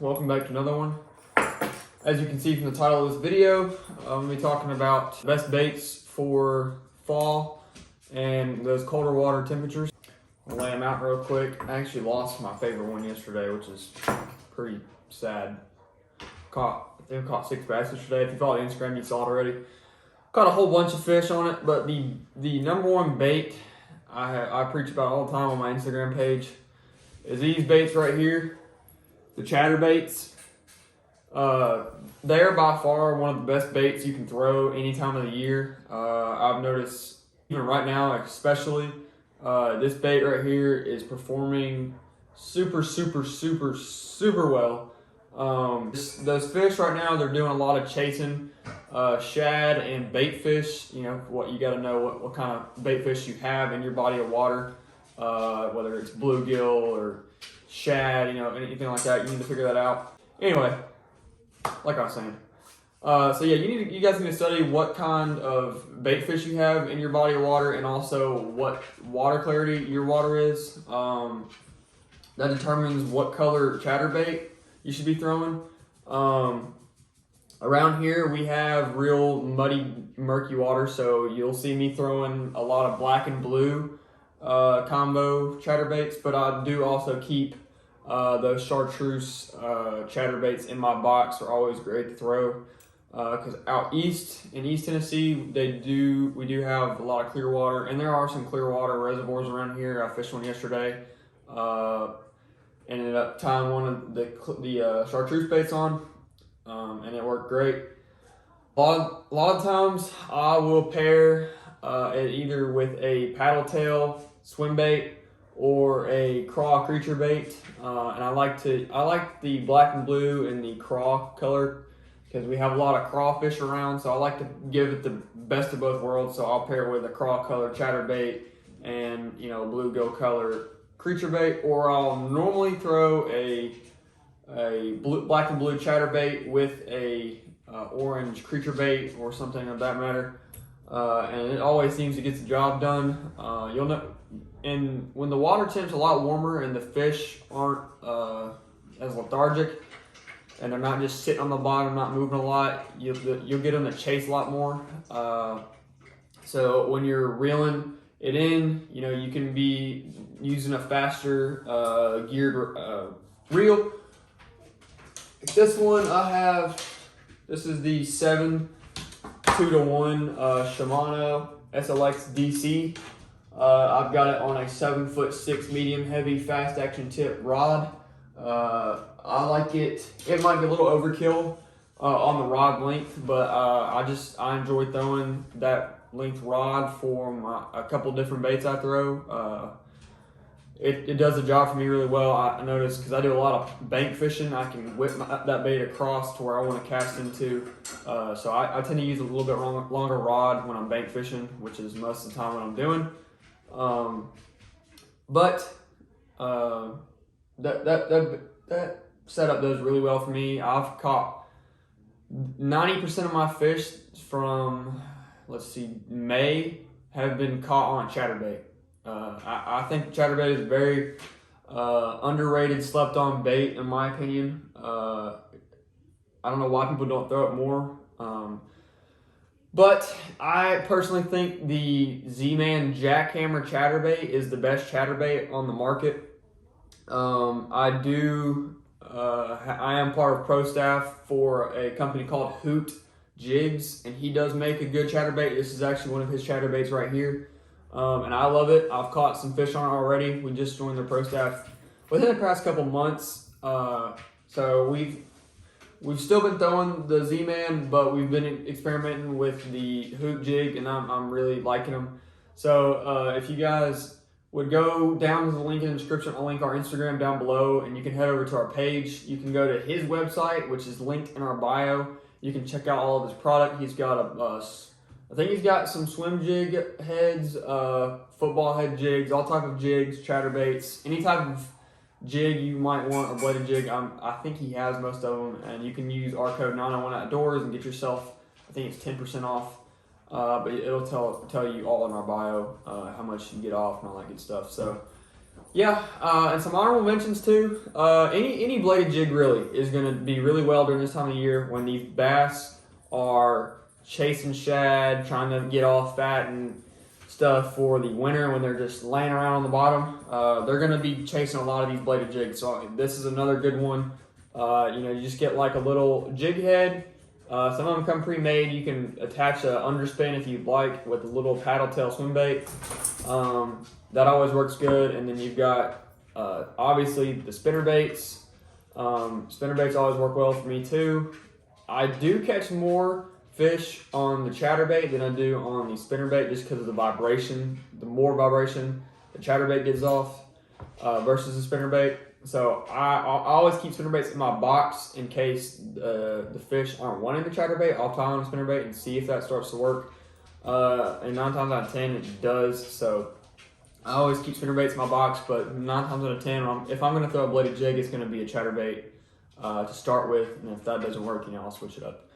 welcome back to another one. As you can see from the title of this video, I'm going to be talking about best baits for fall and those colder water temperatures. I'll lay them out real quick. I actually lost my favorite one yesterday, which is pretty sad. I think I caught 6 bass yesterday. If you follow Instagram, you saw it already. Caught a whole bunch of fish on it, but the number one bait I preach about all the time on my Instagram page is these baits right here, the chatterbaits. They're by far one of the best baits you can throw any time of the year. I've noticed even right now, especially, this bait right here is performing super well. Those fish right now, they're doing a lot of chasing shad and bait fish. You know, what you got to know what kind of bait fish you have in your body of water, whether it's bluegill or shad, you know, anything like that. You need to figure that out. Anyway, like I was saying, so yeah, you guys need to study what kind of bait fish you have in your body of water, and also what water clarity your water is. That determines what color chatterbait you should be throwing. Around here we have real muddy, murky water, so you'll see me throwing a lot of black and blue combo chatterbaits, but I do also keep those chartreuse chatterbaits in my box. Are always great to throw because out east in East Tennessee we do have a lot of clear water, and there are some clear water reservoirs around here. I fished one yesterday. Ended up tying one of the chartreuse baits on, and it worked great. A lot of times I will pair it either with a paddle tail swim bait or a craw creature bait, and I like the black and blue and the craw color because we have a lot of crawfish around, so I like to give it the best of both worlds. So I'll pair it with a craw color chatterbait and, you know, bluegill color creature bait, or I'll normally throw a black and blue chatterbait with a orange creature bait or something of that matter, and it always seems to get the job done. You'll know, and when the water temp's a lot warmer and the fish aren't as lethargic and they're not just sitting on the bottom, not moving a lot, you'll get them to chase a lot more. So when you're reeling it in, you know, you can be using a faster geared reel. This one this is the 7 2-to-1 Shimano SLX DC. I've got it on a 7'6" medium heavy fast action tip rod. I like it. It might be a little overkill on the rod length, but I enjoy throwing that length rod for a couple different baits I throw. It does the job for me really well. I notice because I do a lot of bank fishing, I can whip that bait across to where I want to cast into. So I tend to use a little bit longer rod when I'm bank fishing, which is most of the time what I'm doing. But that setup does really well for me. I've caught 90% of my fish from, let's see, May have been caught on chatterbait. I think chatterbait is very underrated, slept on bait in my opinion. I don't know why people don't throw it more. But I personally think the Z-Man Jackhammer chatterbait is the best chatterbait on the market. I am part of pro staff for a company called Hoot Jigs, and he does make a good chatterbait. This is actually one of his chatterbaits right here, and I love it. I've caught some fish on it already. We just joined their pro staff within the past couple months, so we've still been throwing the Z-Man, but we've been experimenting with the Hoot Jig, and I'm really liking them. So if you guys would go down to the link in the description, I'll link our Instagram down below, and you can head over to our page. You can go to his website, which is linked in our bio. You can check out all of his product. He's got I think he's got some swim jig heads, football head jigs, all type of jigs, chatterbaits, any type of jig you might want, or bladed jig. I think he has most of them, and you can use our code 901 Outdoors and get yourself, I think it's 10% off. But it'll tell you all in our bio how much you get off and all that good stuff. So Yeah, and some honorable mentions too. Any bladed jig really is going to be really well during this time of the year when these bass are chasing shad, trying to get all fat and stuff for the winter when they're just laying around on the bottom. They're going to be chasing a lot of these bladed jigs. So this is another good one. You just get like a little jig head. Some of them come pre-made. You can attach an underspin if you'd like with a little paddle tail swim bait. That always works good. And then you've got obviously the spinner baits. Spinner baits always work well for me too. I do catch more fish on the chatterbait than I do on the spinnerbait just because of the vibration. The more vibration the chatterbait gives off versus the spinnerbait. So I always keep spinnerbaits in my box in case the fish aren't wanting the chatterbait. I'll tie on a spinnerbait and see if that starts to work. And 9 times out of 10 it does. So I always keep spinnerbaits in my box, but 9 times out of 10, if I'm going to throw a bladed jig, it's going to be a chatterbait to start with. And if that doesn't work, I'll switch it up.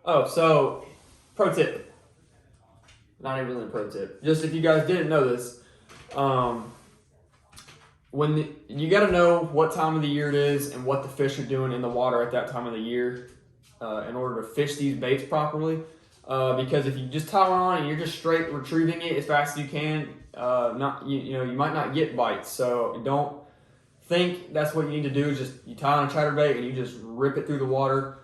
Oh, so pro tip. Not even really a pro tip. Just if you guys didn't know this, you got to know what time of the year it is and what the fish are doing in the water at that time of the year in order to fish these baits properly. Because if you just tie one on and you're just straight retrieving it as fast as you can, you might not get bites. So don't think that's what you need to do. Is just you tie on a chatterbait and you just rip it through the water.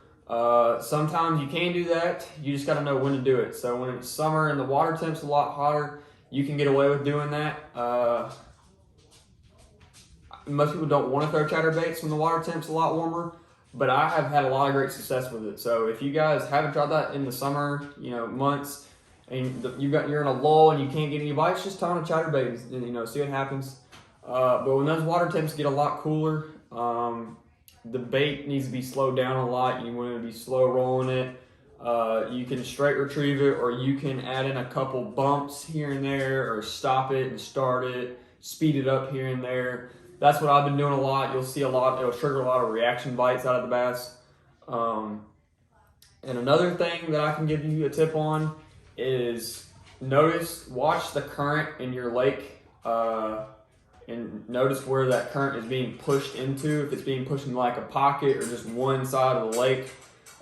Sometimes you can do that. You just got to know when to do it. So when it's summer and the water temp's a lot hotter, you can get away with doing that. Most people don't want to throw chatterbaits when the water temp's a lot warmer, but I have had a lot of great success with it. So if you guys haven't tried that in the summer, months, and you're in a lull and you can't get any bites, just tie on a chatterbait and see what happens. But when those water temps get a lot cooler, the bait needs to be slowed down a lot. You want to be slow rolling it. You can straight retrieve it, or you can add in a couple bumps here and there, or stop it and start it, speed it up here and there. That's what I've been doing a lot. You'll see a lot. It'll trigger a lot of reaction bites out of the bass. And another thing that I can give you a tip on is watch the current in your lake, and notice where that current is being pushed into. If it's being pushed in like a pocket or just one side of the lake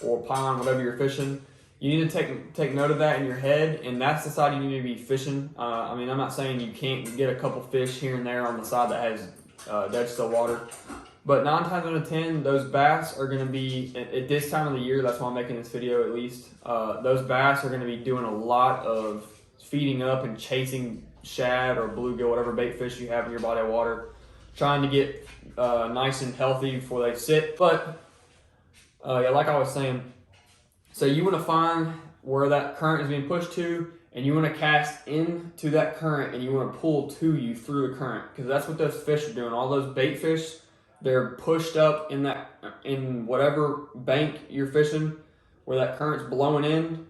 or pond, whatever you're fishing, you need to take note of that in your head, and that's the side you need to be fishing. I'm not saying you can't get a couple fish here and there on the side that has dead still water, but 9 times out of 10, those bass are going to be at this time of the year. That's why I'm making this video, at least. Those bass are going to be doing a lot of feeding up and chasing shad or bluegill, whatever bait fish you have in your body of water, trying to get nice and healthy before they sit. But like I was saying, so you want to find where that current is being pushed to, and you want to cast into that current, and you want to pull to you through the current, because that's what those fish are doing. All those bait fish, they're pushed up in whatever bank you're fishing, where that current's blowing in.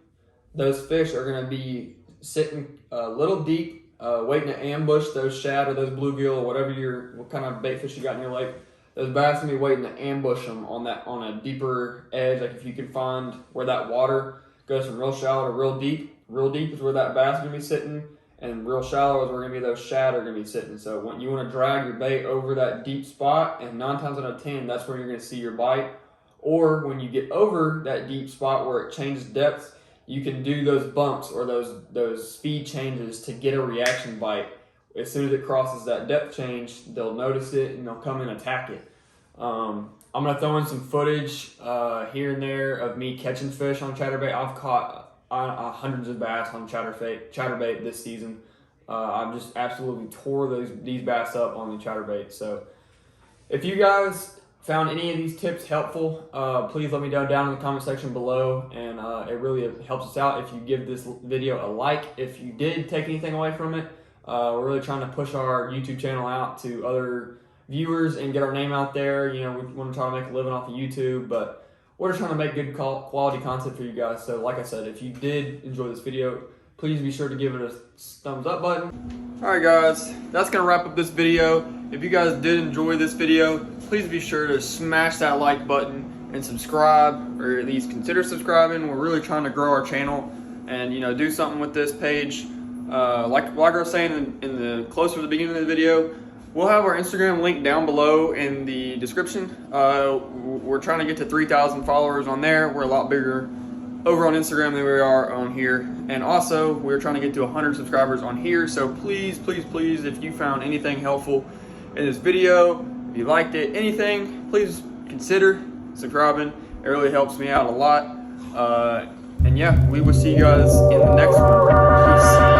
Those fish are going to be sitting a little deep, waiting to ambush those shad or those bluegill or what kind of bait fish you got in your lake. Those bass are going to be waiting to ambush them on a deeper edge. Like if you can find where that water goes from real shallow to real deep is where that bass is going to be sitting, and real shallow is where going to be those shad are going to be sitting. So when you want to drag your bait over that deep spot, and 9 times out of 10, that's where you're going to see your bite. Or when you get over that deep spot where it changes depth, you can do those bumps or those speed changes to get a reaction bite. As soon as it crosses that depth change, they'll notice it and they'll come and attack it. I'm going to throw in some footage here and there of me catching fish on chatterbait. I've caught hundreds of bass on chatterbait this season. I've just absolutely tore these bass up on the chatterbait. So if you guys found any of these tips helpful, please let me know down in the comment section below, and it really helps us out if you give this video a like. If you did take anything away from it, we're really trying to push our YouTube channel out to other viewers and get our name out there. We want to try to make a living off of YouTube, but we're just trying to make good quality content for you guys. So like I said, if you did enjoy this video, please be sure to give it a thumbs up button. Alright guys, that's going to wrap up this video. If you guys did enjoy this video, please be sure to smash that like button and subscribe, or at least consider subscribing. We're really trying to grow our channel and do something with this page. Like I was saying in the closer to the beginning of the video, We'll have our Instagram link down below in the description. We're trying to get to 3,000 followers on there. We're a lot bigger over on Instagram than we are on here. And also, we're trying to get to 100 subscribers on here. So please, please, please, if you found anything helpful in this video, if you liked it, anything, please consider subscribing. It really helps me out a lot. And yeah, we will see you guys in the next one. Peace.